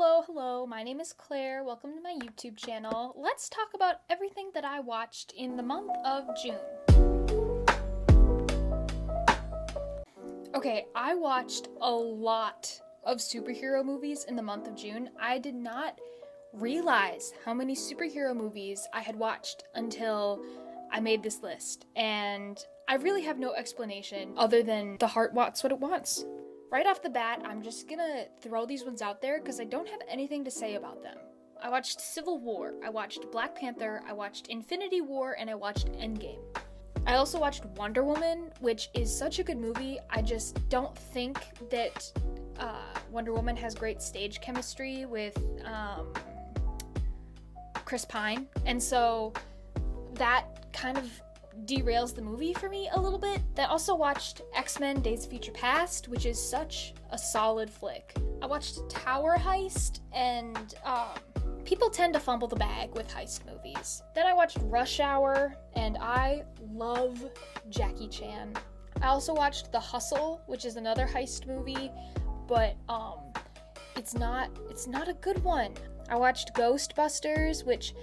Hello, my name is Claire. Welcome to my YouTube channel. Let's talk about everything that I watched in the month of June. Okay, I watched a lot of superhero movies in the month of June. I did not realize how many superhero movies I had watched until I made this list, and I really have no explanation other than the heart wants what it wants. Right off the bat, I'm just gonna throw these ones out there because I don't have anything to say about them. I watched Civil War, I watched Black Panther, I watched Infinity War, and I watched Endgame. I also watched Wonder Woman, which is such a good movie. I just don't think that Wonder Woman has great stage chemistry with Chris Pine, and so that kind of derails the movie for me a little bit. I also watched X-Men Days of Future Past, which is such a solid flick. I watched Tower Heist, and people tend to fumble the bag with heist movies. Then I watched Rush Hour, and I love Jackie Chan. I also watched The Hustle, which is another heist movie, but it's not a good one. I watched Ghostbusters, which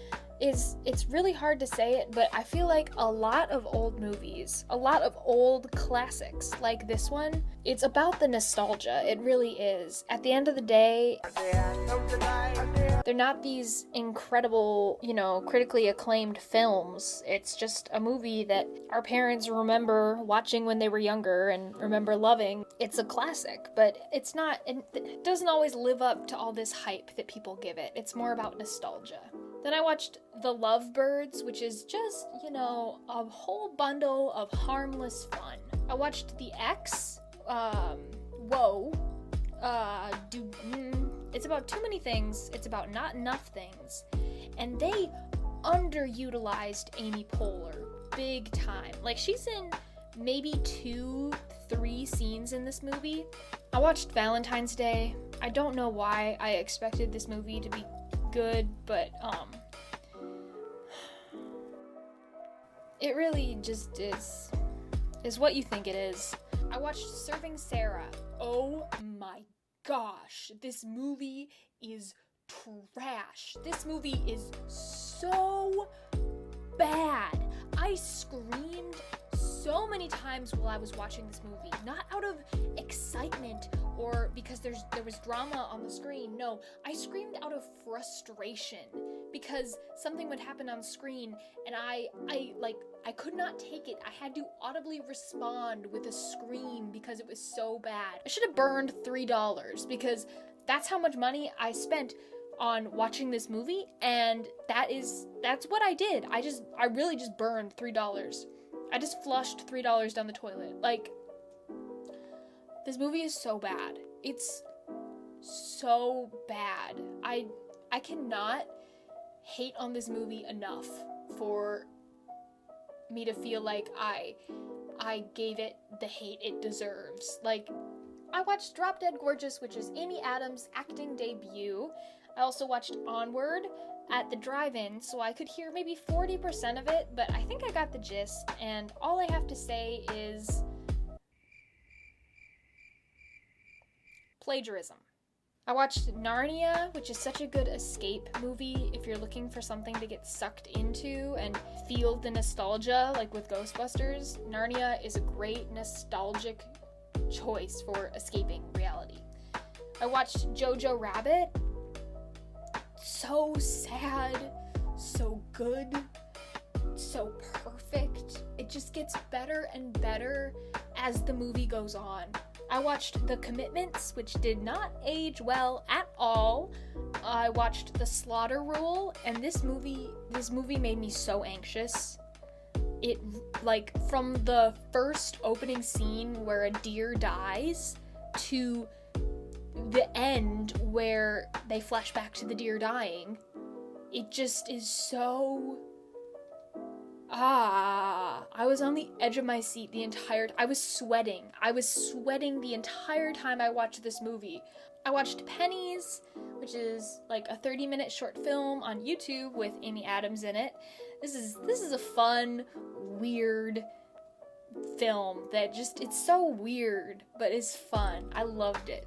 it's really hard to say it, but I feel like a lot of old movies, a lot of old classics like this one, it's about the nostalgia. It really is. At the end of the day, they're not these incredible, critically acclaimed films. It's just a movie that our parents remember watching when they were younger and remember loving. It's a classic, but it doesn't always live up to all this hype that people give it. It's more about nostalgia. Then I watched The Lovebirds, which is just, a whole bundle of harmless fun. I watched The X. It's about too many things. It's about not enough things. And they underutilized Amy Poehler big time. Like, she's in maybe 2-3 scenes in this movie. I watched Valentine's Day. I don't know why I expected this movie to be good, but it really just is what you think it is. I watched Serving Sarah. Oh my gosh, this movie is trash. This movie is so bad. I screamed so many times while I was watching this movie, not out of excitement or because there was drama on the screen. No, I screamed out of frustration because something would happen on screen and I could not take it. I had to audibly respond with a scream because it was so bad. I should have burned $3 because that's how much money I spent on watching this movie, and that's what I did. I really just burned $3. I just flushed $3 down the toilet. Like, this movie is so bad. It's so bad. I cannot hate on this movie enough for me to feel like I gave it the hate it deserves. Like, I watched Drop Dead Gorgeous, which is Amy Adams' acting debut. I also watched Onward at the drive-in, so I could hear maybe 40% of it, but I think I got the gist, and all I have to say is plagiarism. I watched Narnia, which is such a good escape movie if you're looking for something to get sucked into and feel the nostalgia, like with Ghostbusters. Narnia is a great nostalgic choice for escaping reality. I watched Jojo Rabbit. So sad, so good, so perfect. It just gets better and better as the movie goes on. I watched The Commitments, which did not age well at all. I watched The Slaughter Rule, and this movie made me so anxious. It, from the first opening scene where a deer dies to the end where they flash back to the deer dying, it just is so... I was on the edge of my seat the entire time. I was sweating the entire time I watched this movie. I watched Pennies, which is like a 30-minute short film on YouTube with Amy Adams in it. This is a fun, weird film that it's so weird, but it's fun. I loved it.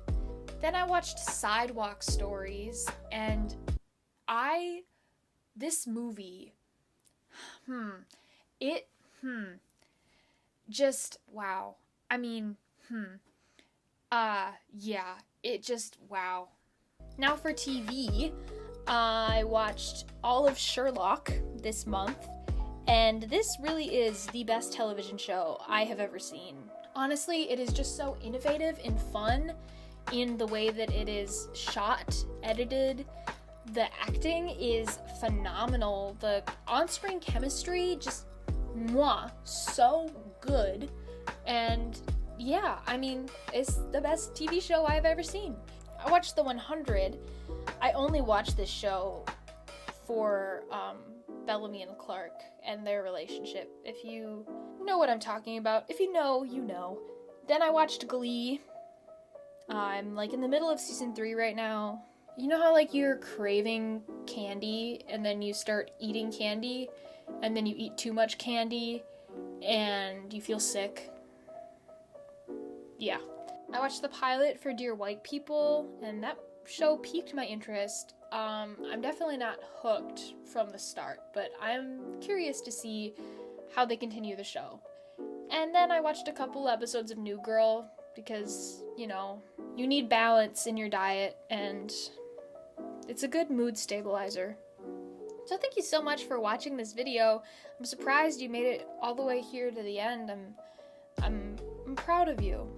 Then I watched Sidewalk Stories, and this movie, just, wow. I mean, yeah, it just, wow. Now for TV, I watched all of Sherlock this month, and this really is the best television show I have ever seen. Honestly, it is just so innovative and fun in the way that it is shot, edited. The acting is phenomenal. The on-screen chemistry, just so good. And yeah, I mean, it's the best TV show I've ever seen. I watched The 100. I only watched this show for Bellamy and Clark and their relationship. If you know what I'm talking about. If you know, you know. Then I watched Glee. I'm like in the middle of season 3 right now. You know how like you're craving candy and then you start eating candy and then you eat too much candy and you feel sick? Yeah. I watched the pilot for Dear White People, and that show piqued my interest. I'm definitely not hooked from the start, but I'm curious to see how they continue the show. And then I watched a couple episodes of New Girl because, you know, you need balance in your diet, and it's a good mood stabilizer. So thank you so much for watching this video. I'm surprised you made it all the way here to the end. I'm proud of you.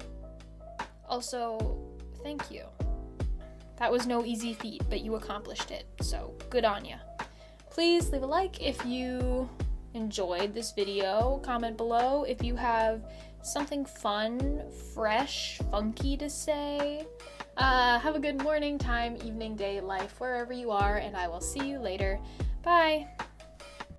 Also, thank you. That was no easy feat, but you accomplished it, so good on ya. Please leave a like if you enjoyed this video. Comment below if you have something fun, fresh, funky to say. Have a good morning, time, evening, day, life, wherever you are, and I will see you later. Bye!